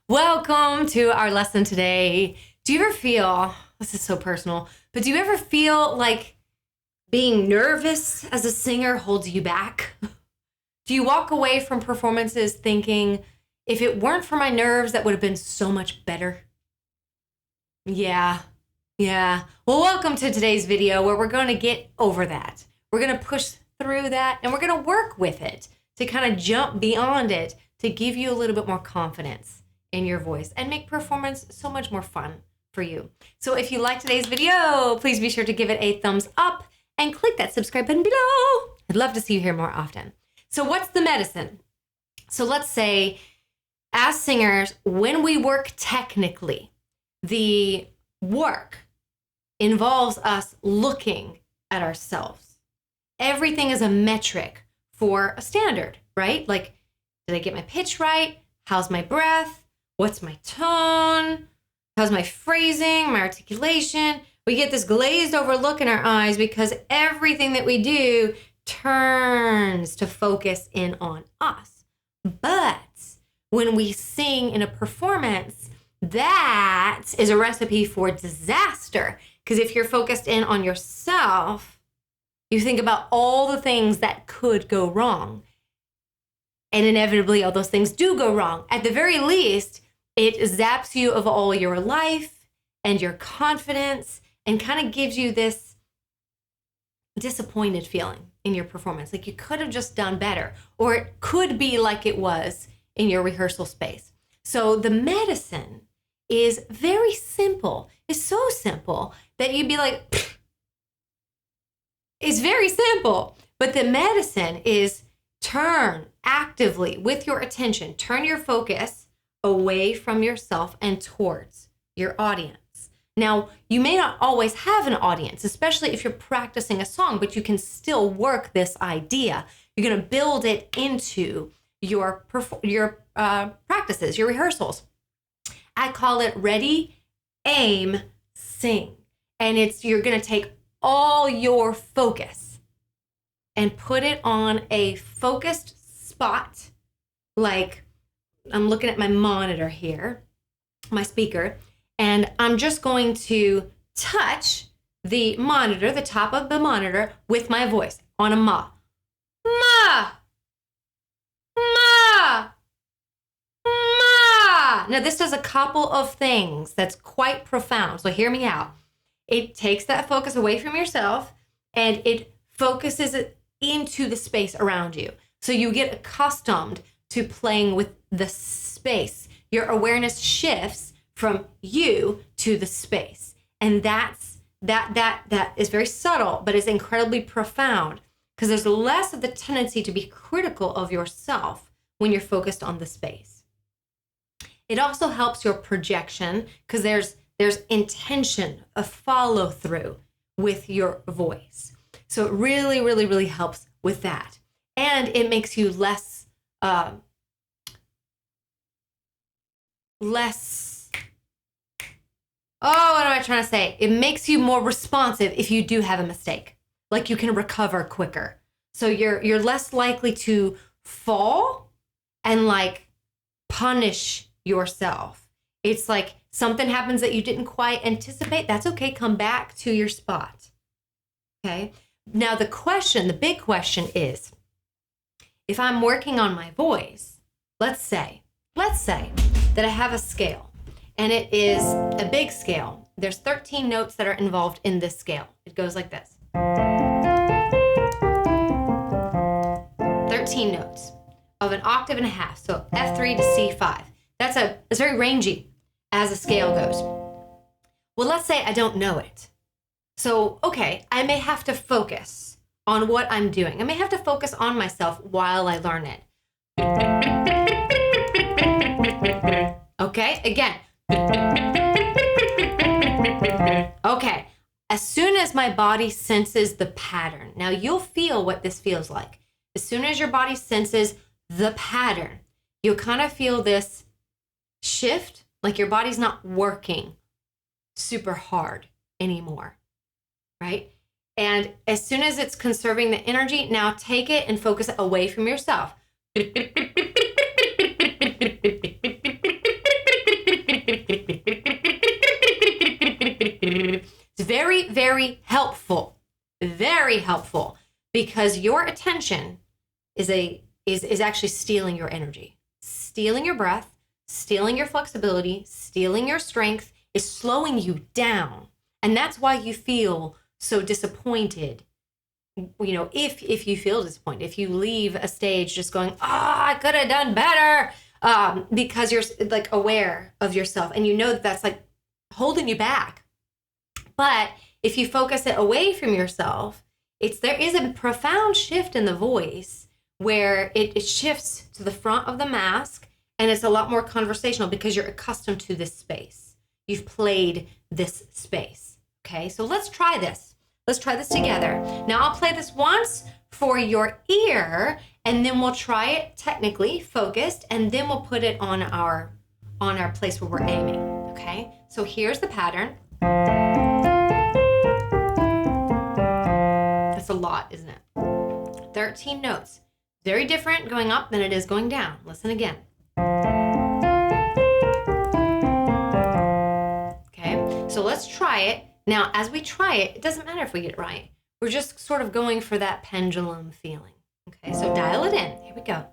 Welcome to our lesson today. Do you ever feel, this is so personal, but do you ever feel like being nervous as a singer holds you back? Do you walk away from performances thinking, if it weren't for my nerves, that would have been so much better? Yeah. Well, welcome to today's video where we're going to get over that. We're going to push through that and we're going to work with it to kind of jump beyond it to give you a little bit more confidence in your voice and make performance so much more fun for you. So if you like today's video, please be sure to give it a thumbs up and click that subscribe button below. I'd love to see you here more often. So what's the medicine? So let's say as singers, when we work technically, the work involves us looking at ourselves. Everything is a metric for a standard, right? Like, did I get my pitch right? How's my breath? What's my tone? How's my phrasing, my articulation? We get this glazed over look in our eyes because everything that we do turns to focus in on us. But when we sing in a performance, that is a recipe for disaster. Because if you're focused in on yourself, you think about all the things that could go wrong. And inevitably, all those things do go wrong. At the very least, it zaps you of all your life and your confidence and kind of gives you this disappointed feeling in your performance. Like you could have just done better, or it could be like it was in your rehearsal space. So the medicine is very simple. It's so simple that you'd be like, pfft. It's very simple. But the medicine is turn actively with your attention, turn your focus away from yourself and towards your audience. Now, you may not always have an audience, especially if you're practicing a song, but you can still work this idea. You're going to build it into your practices, your rehearsals. I call it ready, aim, sing. And you're going to take all your focus and put it on a focused spot. Like I'm looking at my monitor here, my speaker, and I'm just going to touch the monitor, the top of the monitor with my voice on a ma. Ma, ma, ma. Now this does a couple of things that's quite profound. So hear me out. It takes that focus away from yourself and it focuses it into the space around you. So you get accustomed to playing with the space. Your awareness shifts from you to the space. And that is very subtle, but is incredibly profound because there's less of the tendency to be critical of yourself when you're focused on the space. It also helps your projection because there's intention, a follow through with your voice. So it really, really, really helps with that. And it makes you less, oh, what am I trying to say? It makes you more responsive if you do have a mistake. Like you can recover quicker. So you're less likely to fall and like punish yourself. It's like something happens that you didn't quite anticipate. That's okay. Come back to your spot. Okay. Now the big question is, if I'm working on my voice, let's say that I have a scale and it is a big scale. There's 13 notes that are involved in this scale. It goes like this. 13 notes of an octave and a half. So F3 to C5. It's very rangy as a scale goes. Well, let's say I don't know it. So, okay, I may have to focus on what I'm doing. I may have to focus on myself while I learn it. Okay, again. Okay, as soon as my body senses the pattern, now you'll feel what this feels like. As soon as your body senses the pattern, you'll kind of feel this shift, like your body's not working super hard anymore, right? And as soon as it's conserving the energy, now take it and focus it away from yourself. very helpful because your attention is actually stealing your energy, stealing your breath, stealing your flexibility, stealing your strength, is slowing you down. And that's why you feel so disappointed. You know, if you feel disappointed, if you leave a stage just going, I could have done better, because you're like aware of yourself and you know that's like holding you back. But if you focus it away from yourself, there is a profound shift in the voice where it shifts to the front of the mask, and it's a lot more conversational because you're accustomed to this space. You've played this space. Okay, so let's try this. Let's try this together. Now I'll play this once for your ear, and then we'll try it technically focused, and then we'll put it on our place where we're aiming. Okay, so here's the pattern. That's a lot, isn't it? 13 notes. Very different going up than it is going down. Listen again. Okay, so let's try it. Now, as we try it, it doesn't matter if we get it right. We're just sort of going for that pendulum feeling. Okay, so dial it in. Here we go.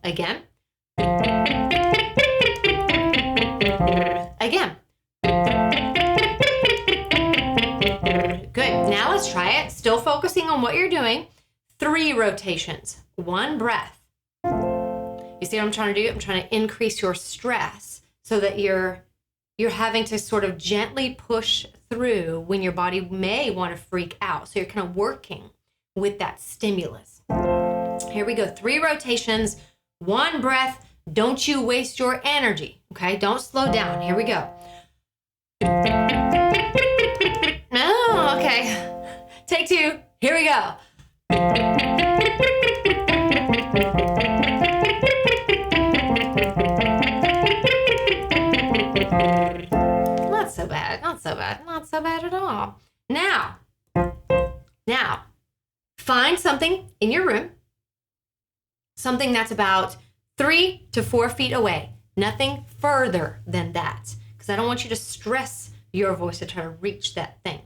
Again. Again. Good. Now let's try it. Still focusing on what you're doing. 3 rotations. 1 breath. You see what I'm trying to do? I'm trying to increase your stress so that you're having to sort of gently push through when your body may want to freak out. So you're kind of working with that stimulus. Here we go. 3 rotations, 1 breath. Don't you waste your energy. Okay, don't slow down. Here we go. Oh, okay. Take 2. Here we go. Not so bad. Not so bad. Not so bad at all. Now, find something in your room, something that's about 3 to 4 feet away. Nothing further than that, because I don't want you to stress your voice to try to reach that thing.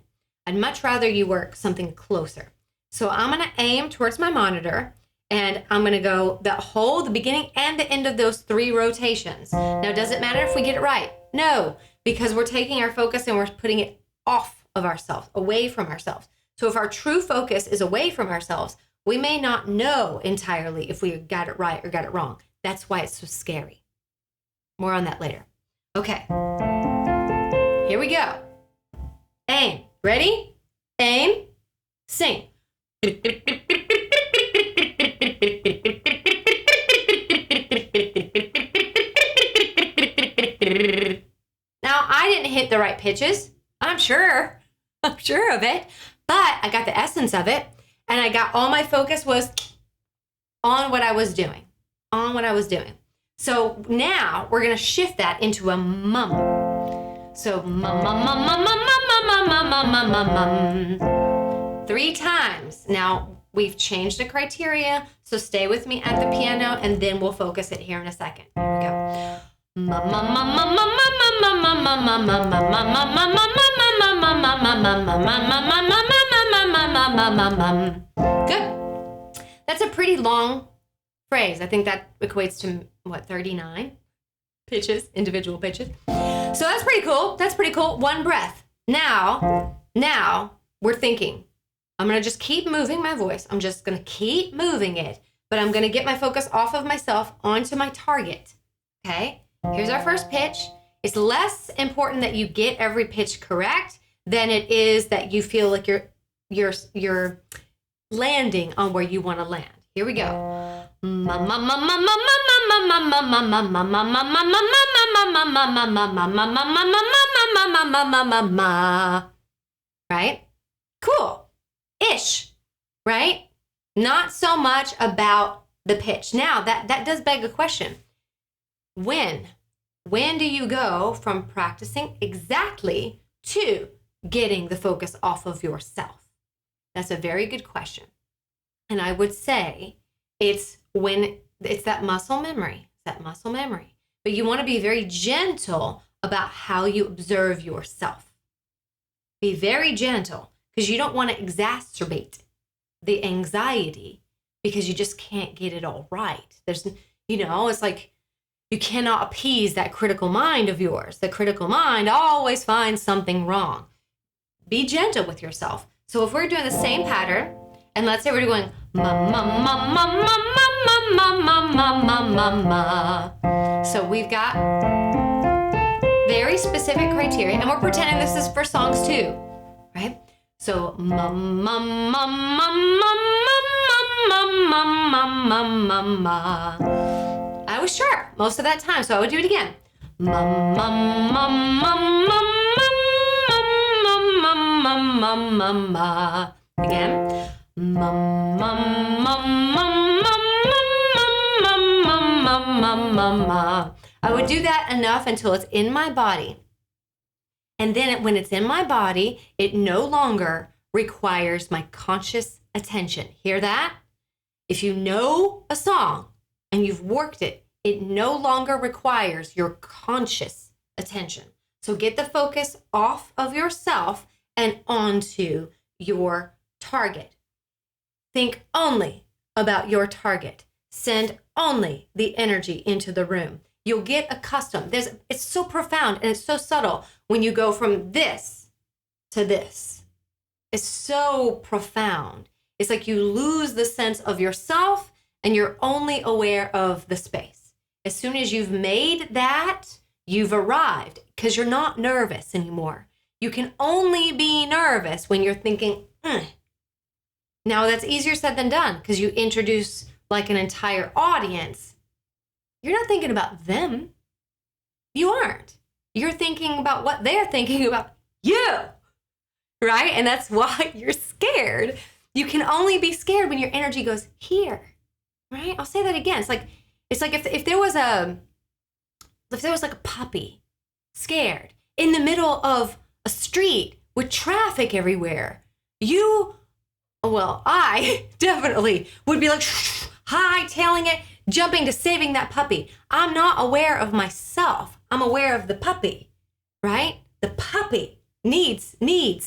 I'd much rather you work something closer. So I'm going to aim towards my monitor, and I'm going to go the beginning and the end of those 3 rotations. Now, does it matter if we get it right? No, because we're taking our focus and we're putting it off of ourselves, away from ourselves. So if our true focus is away from ourselves, we may not know entirely if we got it right or got it wrong. That's why it's so scary. More on that later. Okay. Here we go. Aim. Ready? Aim. Sing. Now, I didn't hit the right pitches. I'm sure of it, but I got the essence of it, and I got all my focus was on what I was doing, So now we're going to shift that into a mum. So mum, mum, mum, mum, mum, mum, mum, mum, mum, mum, mum. 3 times. Now we've changed the criteria, so stay with me at the piano, and then we'll focus it here in a second. Here we go. Good. That's a pretty long phrase. I think that equates to 39 pitches, individual pitches. So that's pretty cool. 1 breath. Now we're thinking, I'm going to just keep moving my voice. I'm just going to keep moving it, but I'm going to get my focus off of myself onto my target. Okay? Here's our first pitch. It's less important that you get every pitch correct than it is that you feel like you're landing on where you want to land. Here we go. Right? Cool. Ish. Right? Not so much about the pitch. Now, that does beg a question. When do you go from practicing exactly to getting the focus off of yourself? That's a very good question. And I would say it's that muscle memory. But you want to be very gentle about how you observe yourself. Be very gentle because you don't want to exacerbate the anxiety because you just can't get it all right. It's like you cannot appease that critical mind of yours. The critical mind always finds something wrong. Be gentle with yourself. So if we're doing the same pattern, and let's say we're going ma ma ma ma ma ma ma ma ma ma ma ma. So we've got very specific criteria, and we're pretending this is for songs too, right? So ma ma ma ma ma ma ma ma ma ma ma. I was sure most of that time, so I would do it again. Ma ma ma ma ma ma ma ma ma ma. Again. Ma ma ma ma ma ma ma ma ma ma. I would do that enough until it's in my body. And then when it's in my body, it no longer requires my conscious attention. Hear that? If you know a song and you've worked it, it no longer requires your conscious attention. So get the focus off of yourself and onto your target. Think only about your target. Send only the energy into the room. You'll get accustomed. It's so profound and it's so subtle when you go from this to this. It's so profound. It's like you lose the sense of yourself and you're only aware of the space. As soon as you've made that, you've arrived because you're not nervous anymore. You can only be nervous when you're thinking, Now that's easier said than done because you introduce like an entire audience. You're not thinking about them. You aren't. You're thinking about what they're thinking about you, right? And that's why you're scared. You can only be scared when your energy goes here, right? I'll say that again. It's like if there was like a puppy scared in the middle of a street with traffic everywhere, I definitely would be like hightailing it, jumping to saving that puppy. I'm not aware of myself. I'm aware of the puppy, right? The puppy needs me.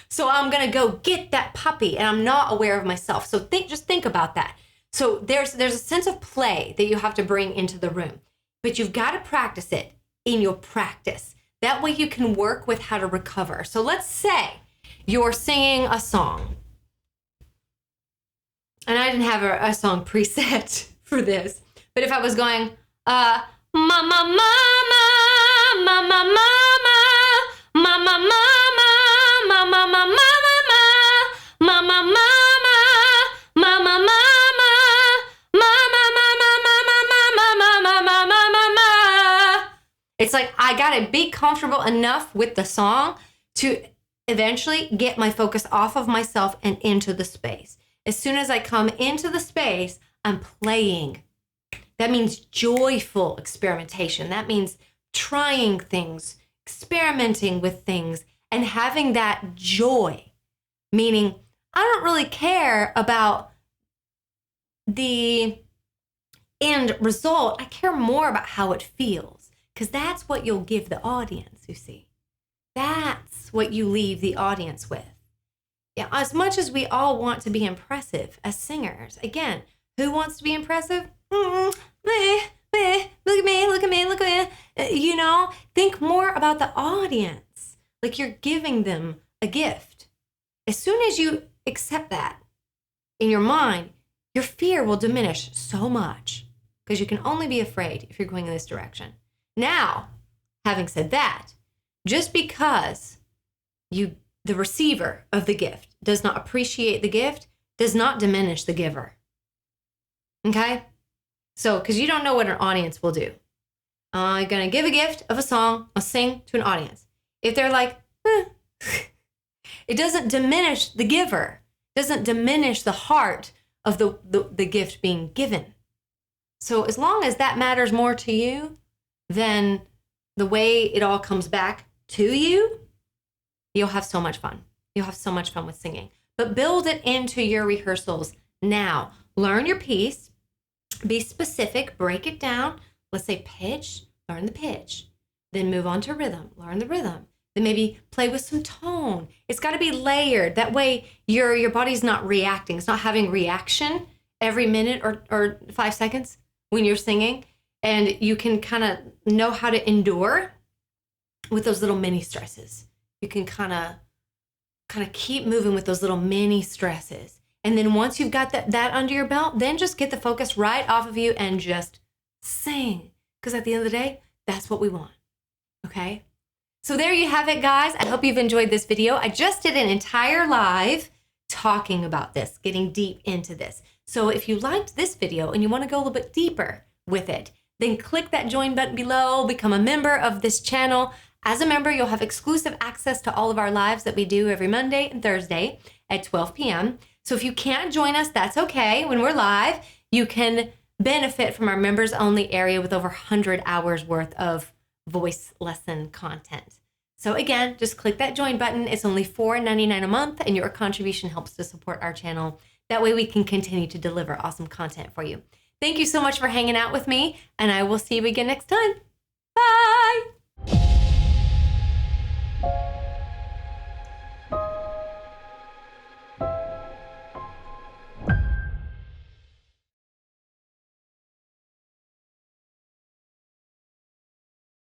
So I'm going to go get that puppy and I'm not aware of myself. So just think about that. So there's a sense of play that you have to bring into the room, but you've got to practice it in your practice. That way you can work with how to recover. So let's say you're singing a song. And I didn't have a song preset for this, but if I was going, mama, mama, mama, mama, mama, mama, mama, mama, mama, mama, mama, mama. It's like I gotta be comfortable enough with the song to eventually get my focus off of myself and into the space. As soon as I come into the space, I'm playing. That means joyful experimentation. That means trying things, experimenting with things, and having that joy. Meaning, I don't really care about the end result. I care more about how it feels, because that's what you'll give the audience, you see. That's what you leave the audience with. Yeah, as much as we all want to be impressive as singers, again, who wants to be impressive? Look at me. Think more about the audience. Like you're giving them a gift. As soon as you accept that in your mind, your fear will diminish so much because you can only be afraid if you're going in this direction. Now, having said that, just because the receiver of the gift does not appreciate the gift does not diminish the giver. Okay? So, because you don't know what an audience will do. I'm going to give a gift of a song, I'll sing to an audience. If they're like, it doesn't diminish the giver, doesn't diminish the heart of the gift being given. So as long as that matters more to you than the way it all comes back to you, you'll have so much fun. You'll have so much fun with singing. But build it into your rehearsals now. Learn your piece. Be specific. Break it down. Let's say pitch. Learn the pitch. Then move on to rhythm. Learn the rhythm. Then maybe play with some tone. It's got to be layered. That way your body's not reacting. It's not having reaction every minute or 5 seconds when you're singing. And you can kind of know how to endure with those little mini stresses. You can kind of keep moving with those little mini stresses. And then once you've got that under your belt, then just get the focus right off of you and just sing. Because at the end of the day, that's what we want. Okay? So there you have it, guys. I hope you've enjoyed this video. I just did an entire live talking about this, getting deep into this. So if you liked this video and you want to go a little bit deeper with it, then click that join button below, become a member of this channel. As a member, you'll have exclusive access to all of our lives that we do every Monday and Thursday at 12 p.m. So if you can't join us, that's okay. When we're live, you can benefit from our members only area with over 100 hours worth of voice lesson content. So again, just click that join button. It's only $4.99 a month, and your contribution helps to support our channel. That way we can continue to deliver awesome content for you. Thank you so much for hanging out with me, and I will see you again next time. Bye.